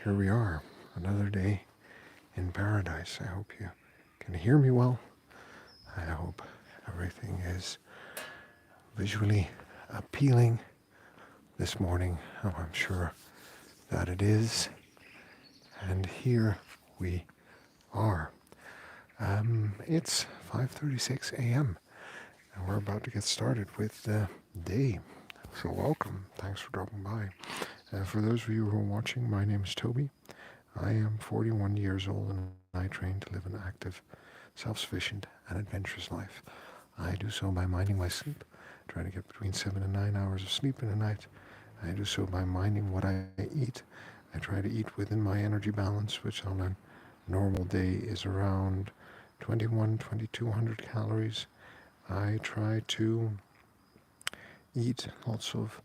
here we are, another day in paradise. I hope you can hear me well. I hope everything is visually appealing this morning. Oh, I'm sure that it is. And here we are. It's 5:36 a.m. and we're about to get started with the day. So welcome. Thanks for dropping by. For those of you who are watching, my name is Toby. I am 41 years old and I train to live an active, self-sufficient and adventurous life. I do so by minding my sleep, trying to get between 7 and 9 hours of sleep in a night. I do so by minding what I eat. I try to eat within my energy balance, which on a normal day is around 2200 calories. I try to eat lots of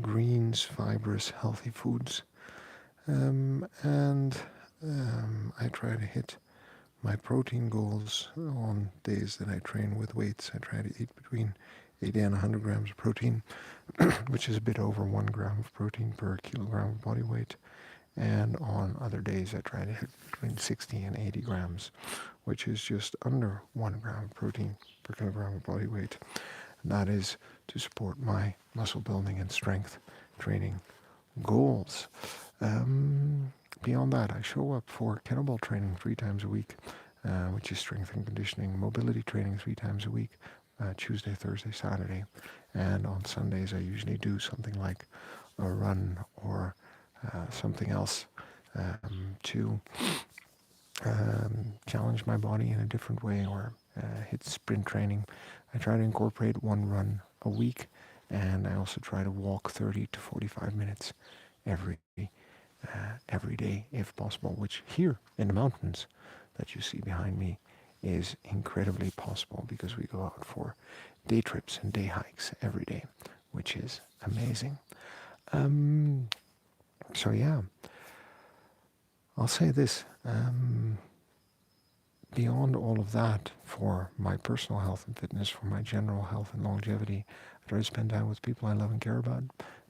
greens, fibrous, healthy foods. And I try to hit my protein goals on days that I train with weights. I try to eat between 80 and 100 grams of protein, which is a bit over 1 gram of protein per kilogram of body weight. And on other days, I try to hit between 60 and 80 grams, which is just under 1 gram of protein per kilogram of body weight. And that is to support my muscle building and strength training goals. Beyond that, I show up for kettlebell training 3 times a week, which is strength and conditioning, mobility training 3 times a week, Tuesday, Thursday, Saturday. And on Sundays, I usually do something like a run or something else to challenge my body in a different way, or hit sprint training. I try to incorporate 1 run a week, and I also try to walk 30 to 45 minutes every day if possible, which here in the mountains that you see behind me is incredibly possible because we go out for day trips and day hikes every day, which is amazing. So yeah, I'll say this. Beyond all of that, for my personal health and fitness, for my general health and longevity, I try to spend time with people I love and care about,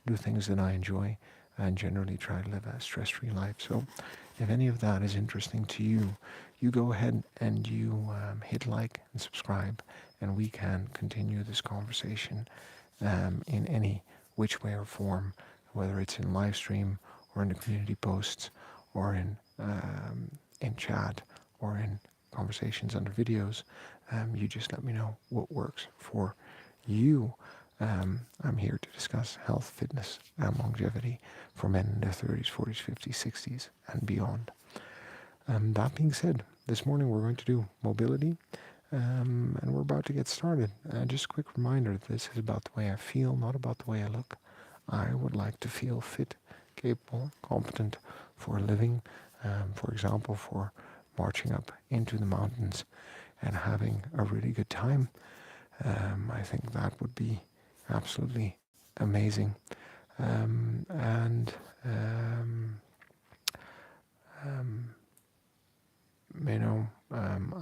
do things that I enjoy, and generally try to live a stress-free life. So if any of that is interesting to you, you go ahead and you hit like and subscribe, and we can continue this conversation in any which way or form, whether it's in live stream or in the community posts or in chat or in conversations under videos. You just let me know what works for you. I'm here to discuss health, fitness, and longevity for men in their 30s, 40s, 50s, 60s, and beyond. That being said, this morning we're going to do mobility, and we're about to get started. Just a quick reminder, this is about the way I feel, not about the way I look. I would like to feel fit, capable, competent for a living, for example, for marching up into the mountains and having a really good time. I think that would be absolutely amazing.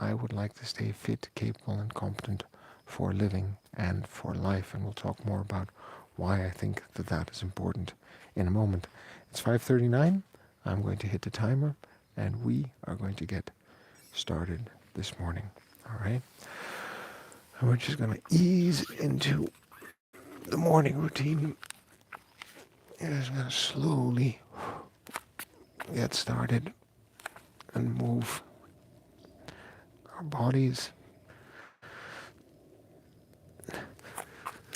I would like to stay fit, capable, and competent for a living and for life. And we'll talk more about why I think that that is important in a moment. It's 5:39. I'm going to hit the timer, and we are going to get started this morning. All right? And we're just going to ease into the morning routine. And just going to slowly get started and move our bodies.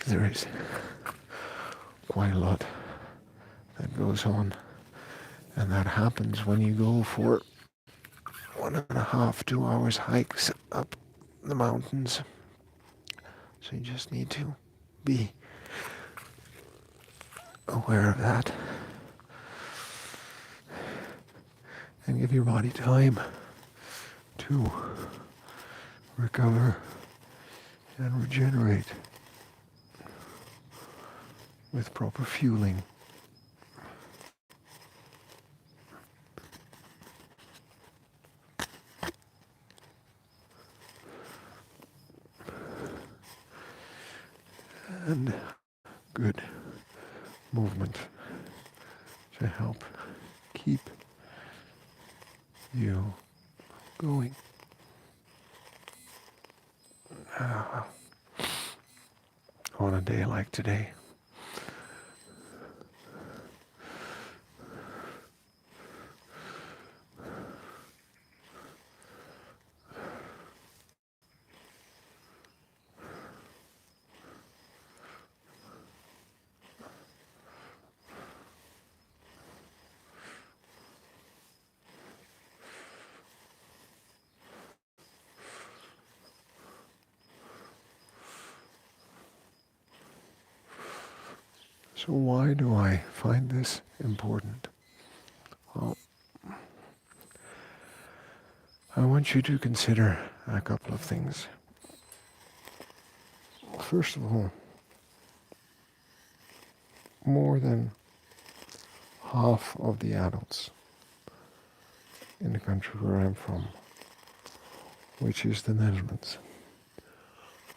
There is quite a lot that goes on, and that happens when you go for 1.5, 2 hours hikes up the mountains. So you just need to be aware of that and give your body time to recover and regenerate with proper fueling. And good movement to help keep you going on a day like today? So why do I find this important? Well, I want you to consider a couple of things. First of all, more than half of the adults in the country where I'm from, which is the Netherlands,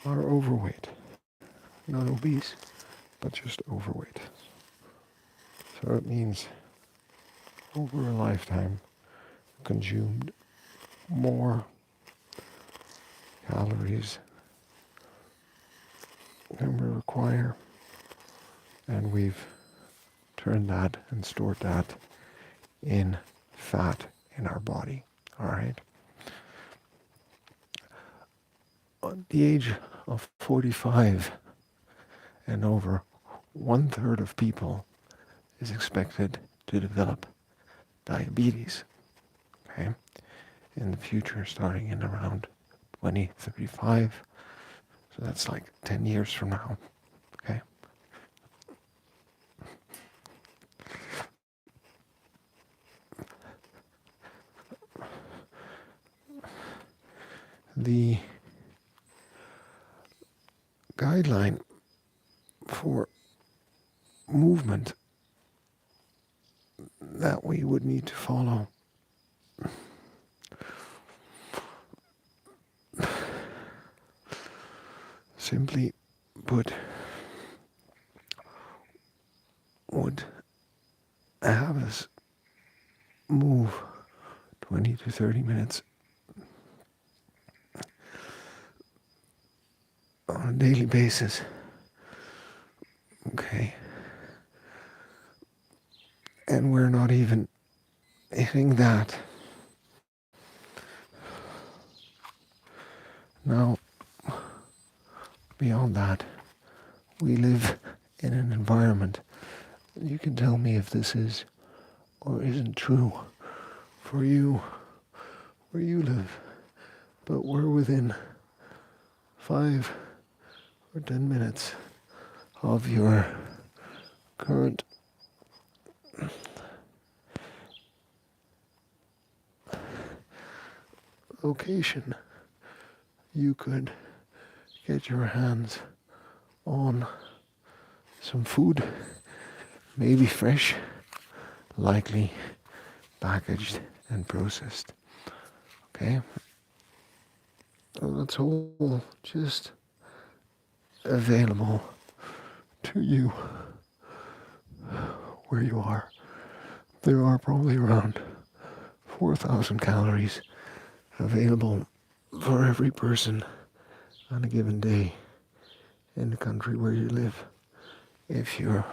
are overweight. Not obese, but just overweight. So it means over a lifetime consumed more calories than we require, and we've turned that and stored that in fat in our body. All right. At the age of 45 and over, 1/3 of people is expected to develop diabetes. Okay, in the future, starting in around 2035. So that's like 10 years from now. Okay. The guideline for movement that we would need to follow simply put would have us move 20 to 30 minutes on a daily basis. Okay. And we're not even hitting that. Now, beyond that, we live in an environment. You can tell me if this is or isn't true for you where you live, but we're within 5 or 10 minutes of your current location. You could get your hands on some food, maybe fresh, likely packaged and processed. Okay? So that's all just available to you where you are. There are probably around 4,000 calories available for every person on a given day in the country where you live. If you're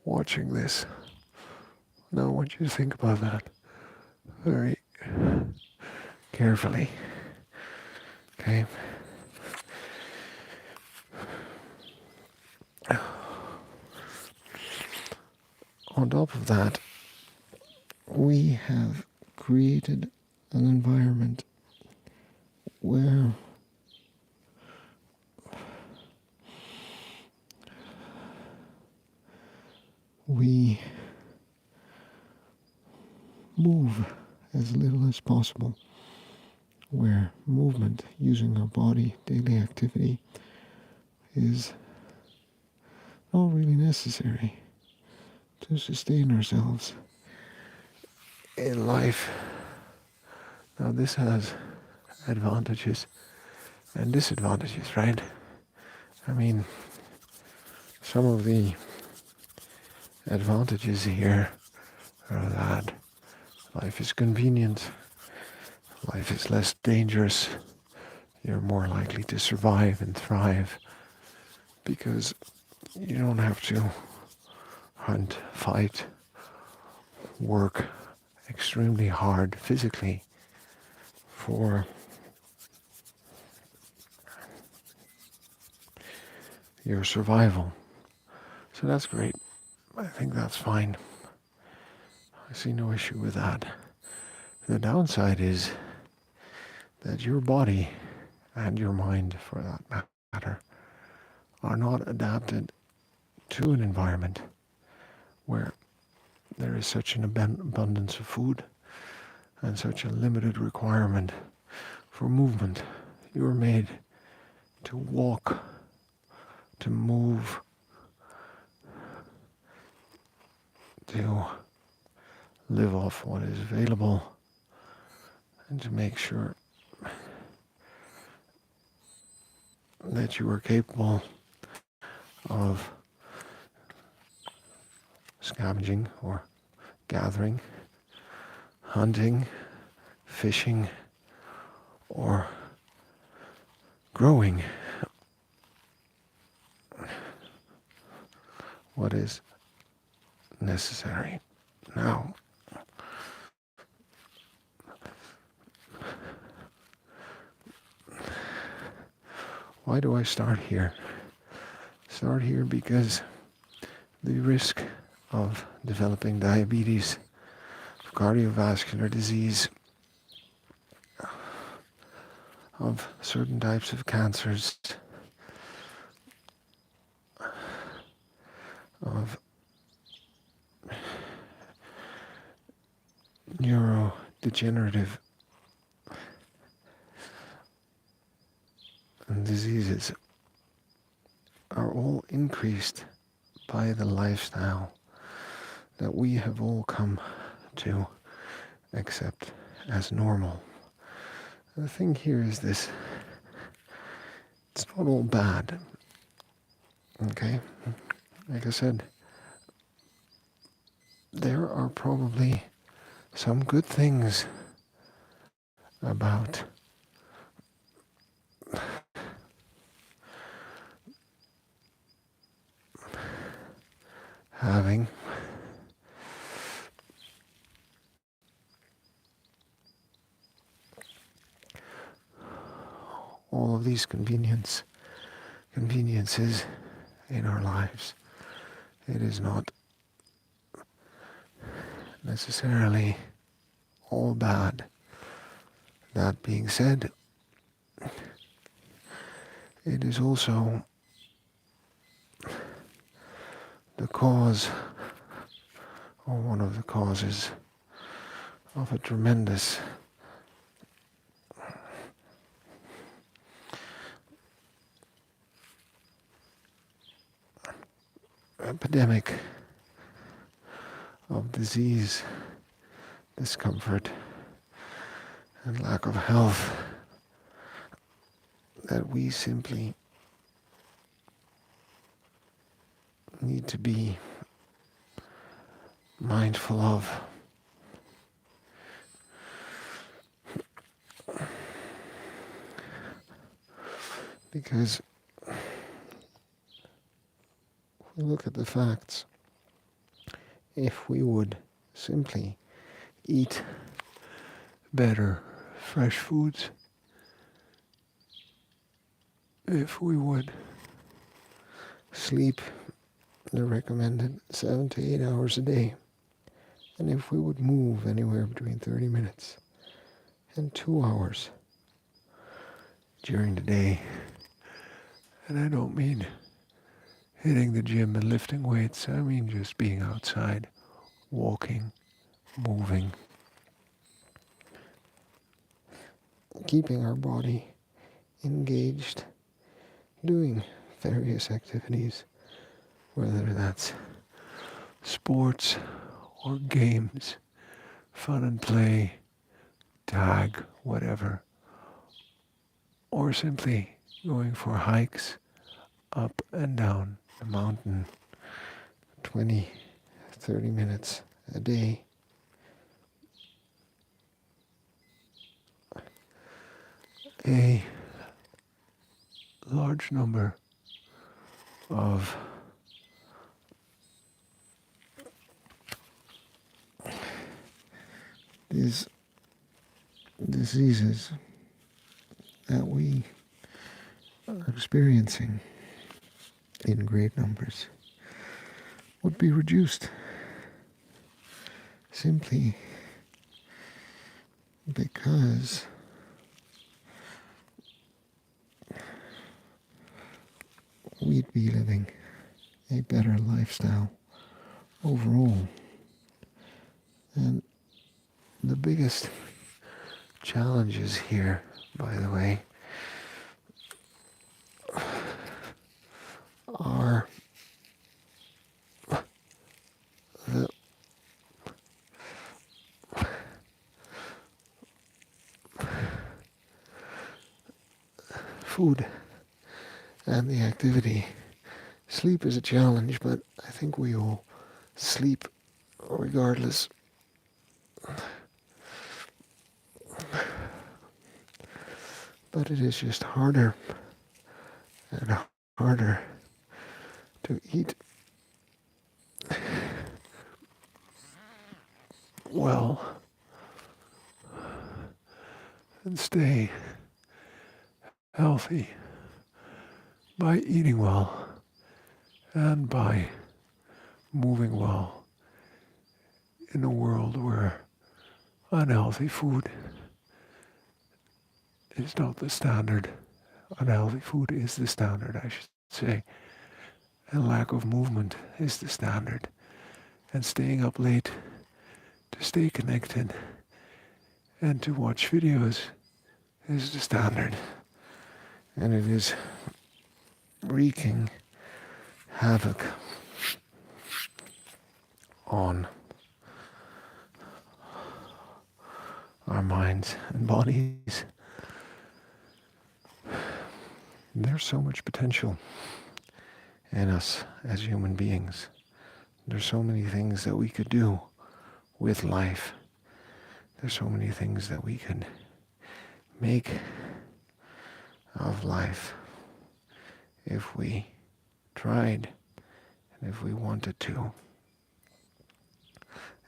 watching this, now I want you to think about that very carefully. Okay? On top of that, we have created an environment where we move as little as possible, where movement using our body, daily activity, is not really necessary to sustain ourselves in life. Now this has advantages and disadvantages, right? I mean, some of the advantages here are that Life is convenient. Life is less dangerous. You're more likely to survive and thrive because you don't have to hunt, fight, work extremely hard physically for your survival. So that's great. I think that's fine. I see no issue with that. The downside is that your body and your mind, for that matter, are not adapted to an environment where there is such an abundance of food and such a limited requirement for movement. You are made to walk, to move, to live off what is available, and to make sure that you are capable of scavenging or gathering, hunting, fishing, or growing what is necessary. Now, why do I start here? Start here because the risk of developing diabetes, of cardiovascular disease, of certain types of cancers, of neurodegenerative diseases are all increased by the lifestyle that we have all come to accept as normal. The thing here is this: it's not all bad. Okay? Like I said, there are probably some good things about having all of these conveniences in our lives. It is not necessarily all bad. That being said, it is also the cause, or one of the causes, of a tremendous epidemic of disease, discomfort, and lack of health that we simply need to be mindful of. Because if we look at the facts, if we would simply eat better fresh foods, if we would sleep the recommended 7 to 8 hours a day, and if we would move anywhere between 30 minutes and 2 hours during the day, and I don't mean hitting the gym and lifting weights, I mean just being outside, walking, moving, keeping our body engaged, doing various activities, whether that's sports or games, fun and play, tag, whatever, or simply going for hikes up and down the mountain 20, 30 minutes a day a large number of these diseases that we are experiencing in great numbers would be reduced simply because we'd be living a better lifestyle overall. And the biggest challenges here, by the way, are the food and the activity. Sleep is a challenge, but I think we all sleep regardless. But it is just harder and harder to eat well and stay healthy by eating well and by moving well in a world where unhealthy food is not the standard. Unhealthy food is the standard, I should say. And lack of movement is the standard. And staying up late to stay connected and to watch videos is the standard. And it is wreaking havoc on our minds and bodies. There's so much potential in us as human beings. There's so many things that we could do with life. There's so many things that we could make of life if we tried and if we wanted to.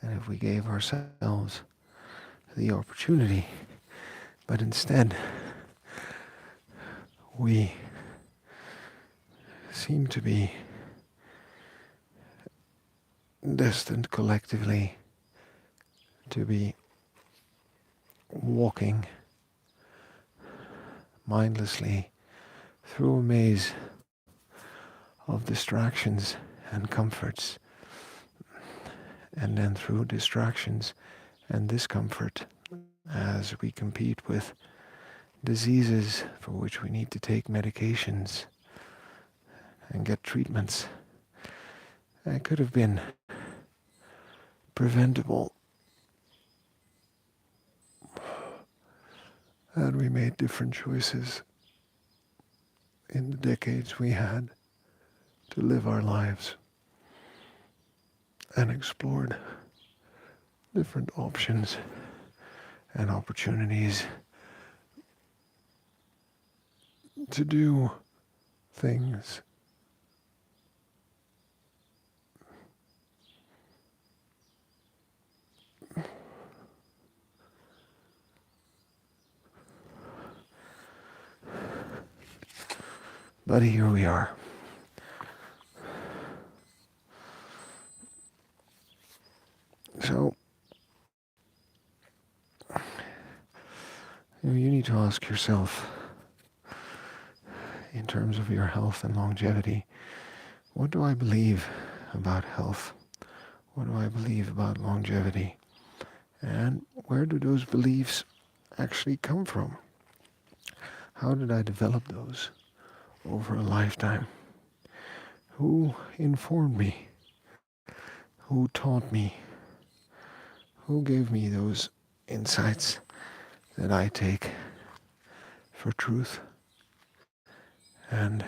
And if we gave ourselves the opportunity. But instead, we seem to be destined collectively to be walking mindlessly through a maze of distractions and comforts, and then through distractions and discomfort as we compete with diseases for which we need to take medications and get treatments that could have been preventable had we made different choices in the decades we had to live our lives and explored different options and opportunities to do things but here we are. So, you need to ask yourself, in terms of your health and longevity, what do I believe about health? What do I believe about longevity? And where do those beliefs actually come from? How did I develop those over a lifetime? Who informed me? Who taught me? Who gave me those insights that I take for truth? And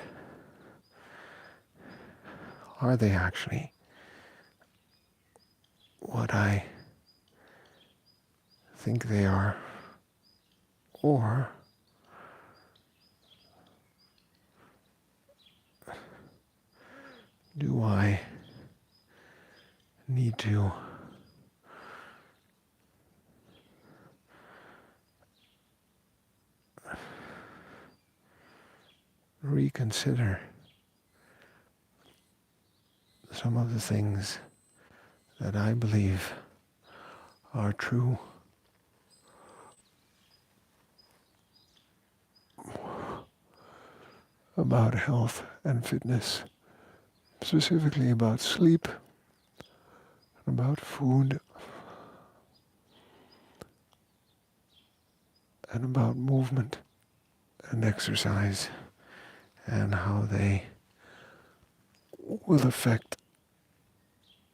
are they actually what I think they are? Or do I need to reconsider some of the things that I believe are true about health and fitness, specifically about sleep, about food, and about movement and exercise, and how they will affect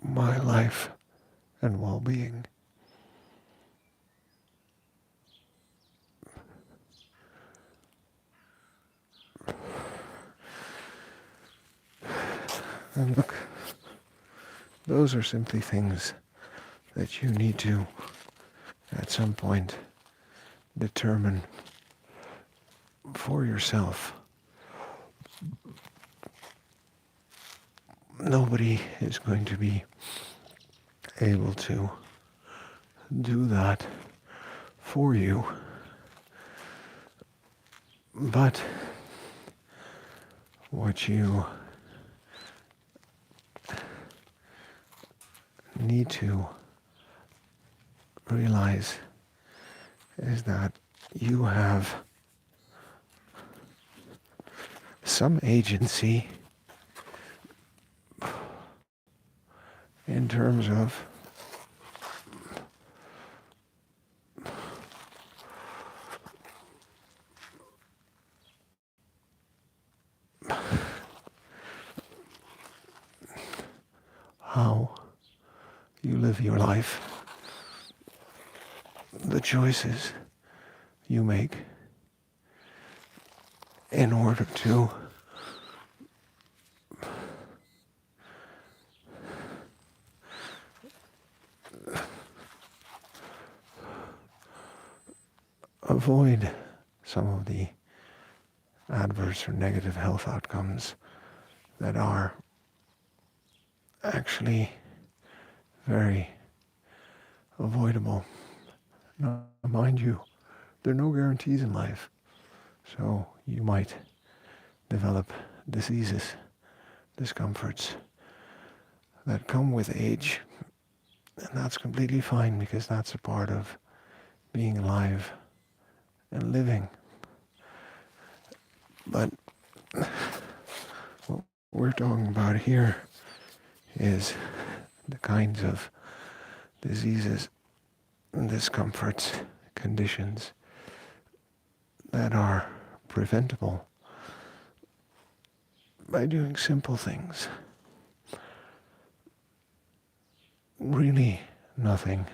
my life and well-being. And look, those are simply things that you need to, at some point, determine for yourself. Nobody is going to be able to do that for you, but what you need to realize is that you have some agency in terms of how you live your life, the choices you make in order to avoid some of the adverse or negative health outcomes that are actually very avoidable. Now, mind you, there are no guarantees in life. So you might develop diseases, discomforts that come with age. And that's completely fine, because that's a part of being alive and living. But what we're talking about here is the kinds of diseases, discomforts, conditions that are preventable by doing simple things. Really nothing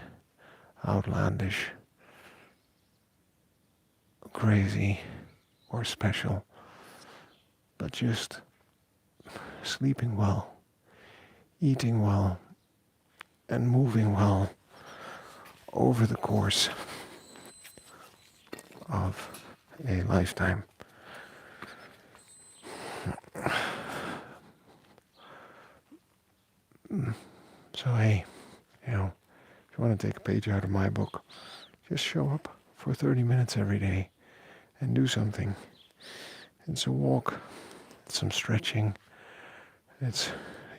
outlandish, crazy, or special, but just sleeping well, eating well, and moving well over the course of a lifetime. So hey, if you want to take a page out of my book, just show up for 30 minutes every day and do something. It's a walk, it's some stretching, it's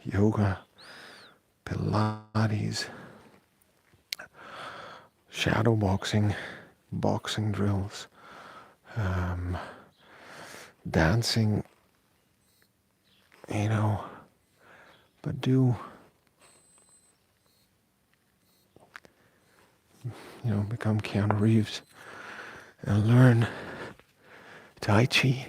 yoga, Pilates, shadow boxing, boxing drills, dancing, but become Keanu Reeves and learn Tai Chi.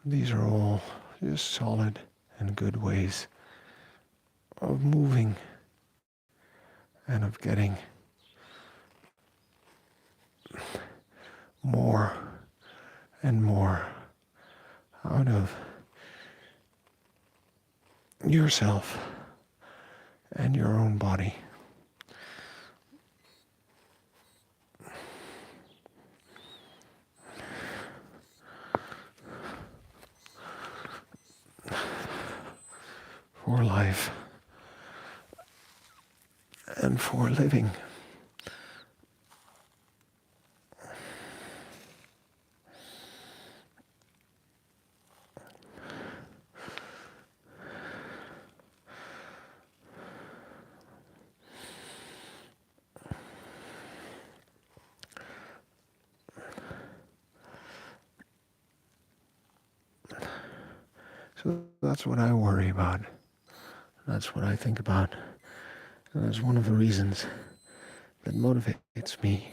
These are all just solid and good ways of moving and of getting more and more out of yourself and your own body. and for living. So that's what I worry about. That's what I think about. And that's one of the reasons that motivates me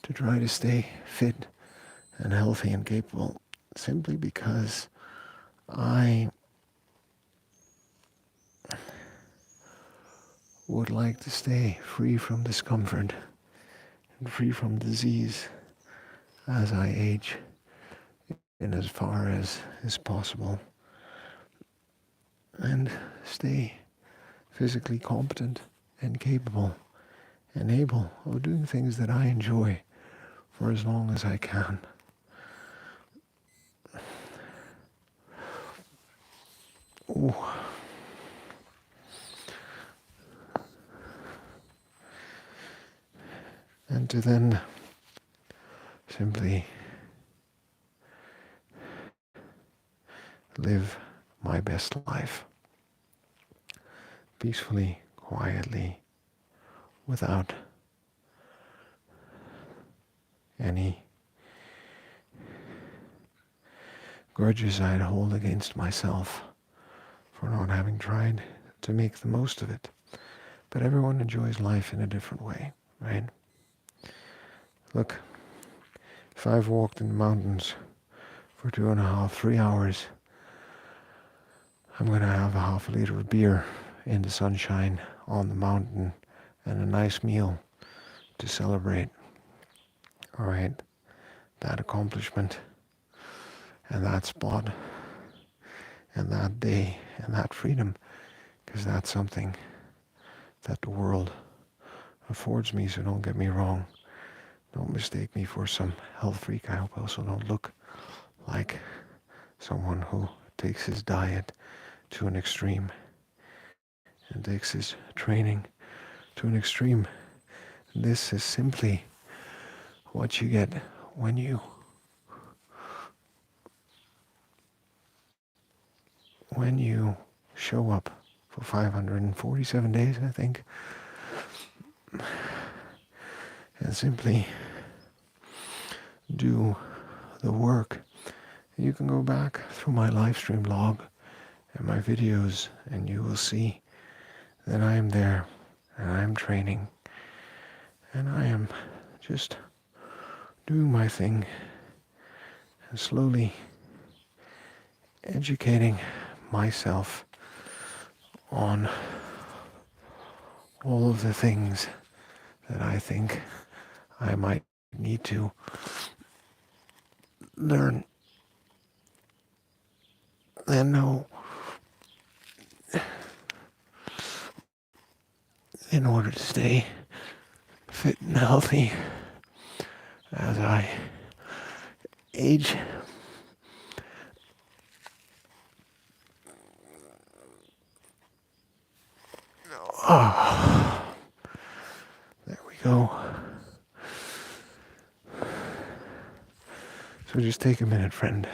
to try to stay fit and healthy and capable, simply because I would like to stay free from discomfort and free from disease as I age, in as far as is possible, and stay physically competent and capable and able of doing things that I enjoy for as long as I can. Ooh. And to then simply live my best life peacefully, quietly, without any grudges I'd hold against myself for not having tried to make the most of it. But everyone enjoys life in a different way, right? Look, if I've walked in the mountains for 2.5, 3 hours, I'm going to have a half a liter of beer in the sunshine on the mountain and a nice meal to celebrate. All right, that accomplishment and that spot and that day and that freedom, because that's something that the world affords me. So don't get me wrong. Don't mistake me for some health freak. I hope I also don't look like someone who takes his diet to an extreme and takes his training to an extreme. This is simply what you get when you show up for 547 days, I think, and simply do the work. You can go back through my live stream log and my videos, and you will see that I am there, and I am training, and I am just doing my thing and slowly educating myself on all of the things that I think I might need to learn and know in order to stay fit and healthy as I age. Ah, there we go. So just take a minute, friend,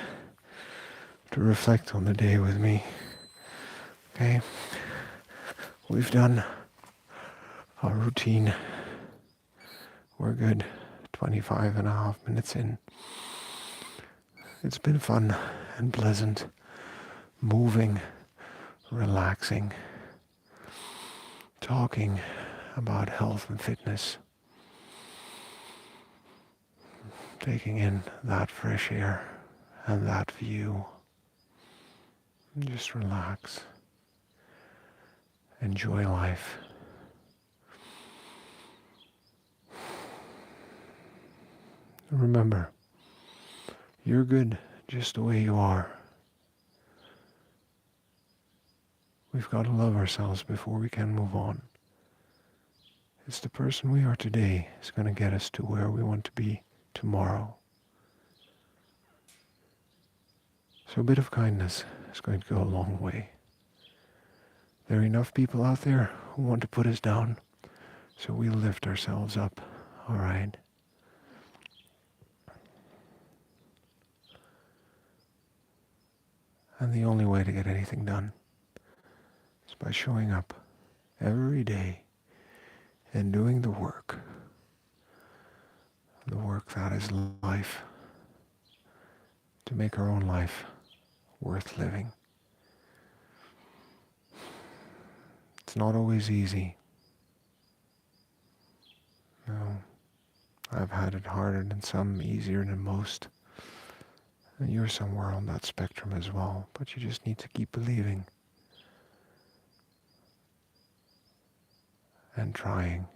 to reflect on the day with me. Okay? We've done our routine. We're good. 25.5 minutes in. It's been fun and pleasant, moving, relaxing, talking about health and fitness, taking in that fresh air and that view. Just relax. Enjoy life. Remember, you're good just the way you are. We've got to love ourselves before we can move on. It's the person we are today is going to get us to where we want to be tomorrow. So a bit of kindness is going to go a long way. There are enough people out there who want to put us down. So we'll lift ourselves up. All right. And the only way to get anything done is by showing up every day and doing the work that is life, to make our own life worth living. It's not always easy. No, I've had it harder than some, easier than most. And you're somewhere on that spectrum as well, but you just need to keep believing and trying.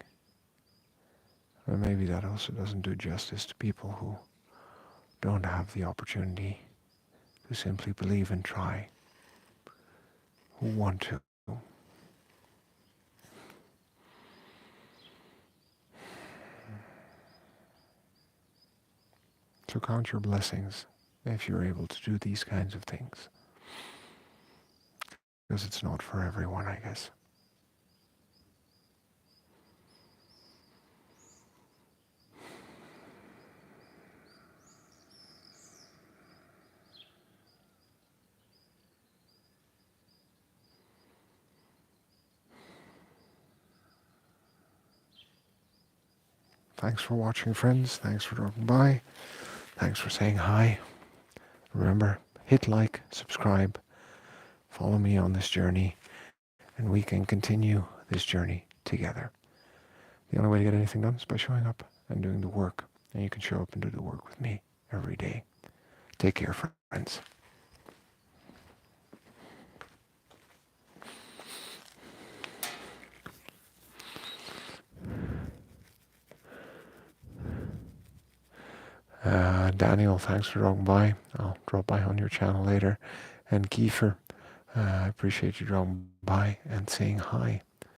Or maybe that also doesn't do justice to people who don't have the opportunity to simply believe and try, who want to. So count your blessings if you're able to do these kinds of things. Because it's not for everyone, I guess. Thanks for watching, friends. Thanks for dropping by. Thanks for saying hi. Remember, hit like, subscribe, follow me on this journey, and we can continue this journey together. The only way to get anything done is by showing up and doing the work. And you can show up and do the work with me every day. Take care, friends. Daniel, thanks for dropping by. I'll drop by on your channel later. And Kiefer, I appreciate you dropping by and saying hi.